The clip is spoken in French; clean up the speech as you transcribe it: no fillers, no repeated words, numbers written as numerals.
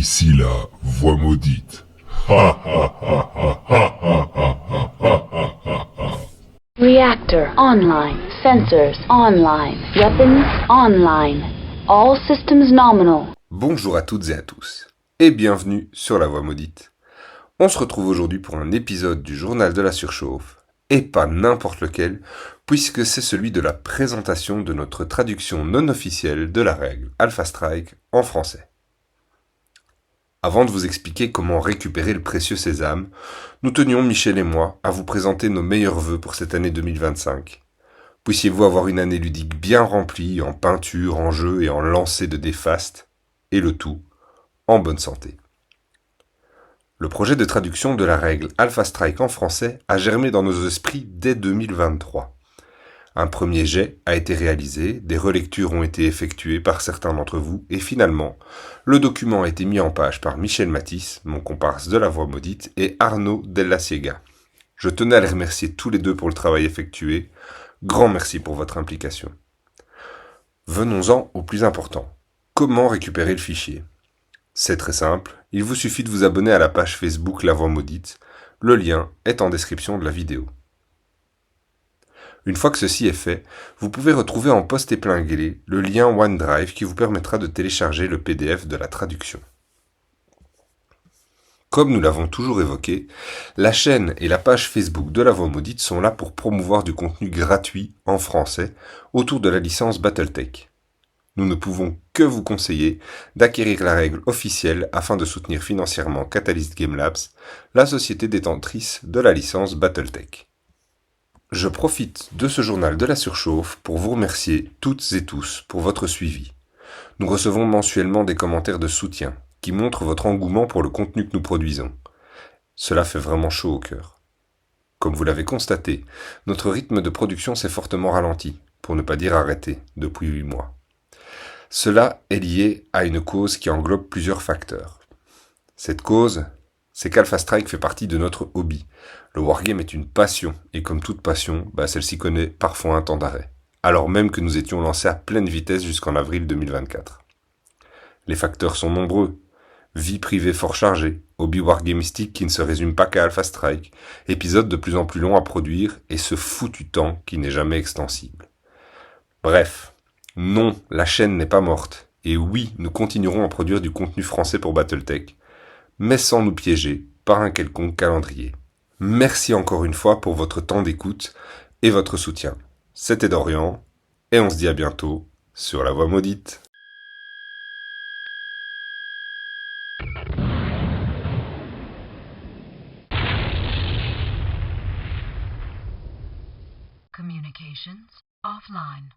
Ici la voix maudite. Reactor online. Sensors online. Weapons online. All systems nominal. Bonjour à toutes et à tous, et bienvenue sur La Voix Maudite. On se retrouve aujourd'hui pour un épisode du Journal de la Surchauffe, et pas n'importe lequel, puisque c'est celui de la présentation de notre traduction non officielle de la règle Alpha Strike en français. Avant de vous expliquer comment récupérer le précieux sésame, nous tenions, Michel et moi, à vous présenter nos meilleurs vœux pour cette année 2025. Puissiez-vous avoir une année ludique bien remplie en peinture, en jeux et en lancers de dés fastes, et le tout en bonne santé. Le projet de traduction de la règle Alpha Strike en français a germé dans nos esprits dès 2023. Un premier jet a été réalisé, des relectures ont été effectuées par certains d'entre vous, et finalement, le document a été mis en page par Michel Matisse, mon comparse de La Voix Maudite, et Arnaud Della Siega. Je tenais à les remercier tous les deux pour le travail effectué. Grand merci pour votre implication. Venons-en au plus important. Comment récupérer le fichier ? C'est très simple, il vous suffit de vous abonner à la page Facebook La Voix Maudite. Le lien est en description de la vidéo. Une fois que ceci est fait, vous pouvez retrouver en post épinglé le lien OneDrive qui vous permettra de télécharger le PDF de la traduction. Comme nous l'avons toujours évoqué, la chaîne et la page Facebook de La Voix Maudite sont là pour promouvoir du contenu gratuit en français autour de la licence Battletech. Nous ne pouvons que vous conseiller d'acquérir la règle officielle afin de soutenir financièrement Catalyst Game Labs, la société détentrice de la licence Battletech. Je profite de ce journal de la surchauffe pour vous remercier toutes et tous pour votre suivi. Nous recevons mensuellement des commentaires de soutien qui montrent votre engouement pour le contenu que nous produisons. Cela fait vraiment chaud au cœur. Comme vous l'avez constaté, notre rythme de production s'est fortement ralenti, pour ne pas dire arrêté, depuis 8 mois. Cela est lié à une cause qui englobe plusieurs facteurs. Cette cause, c'est qu'Alpha Strike fait partie de notre hobby. Le wargame est une passion, et comme toute passion, celle-ci connaît parfois un temps d'arrêt, alors même que nous étions lancés à pleine vitesse jusqu'en avril 2024. Les facteurs sont nombreux. Vie privée fort chargée, hobby wargamistique qui ne se résume pas qu'à Alpha Strike, épisodes de plus en plus longs à produire, et ce foutu temps qui n'est jamais extensible. Bref, non, la chaîne n'est pas morte, et oui, nous continuerons à produire du contenu français pour Battletech, mais sans nous piéger par un quelconque calendrier. Merci encore une fois pour votre temps d'écoute et votre soutien. C'était Dorian, et on se dit à bientôt sur La Voix Maudite. Communications offline.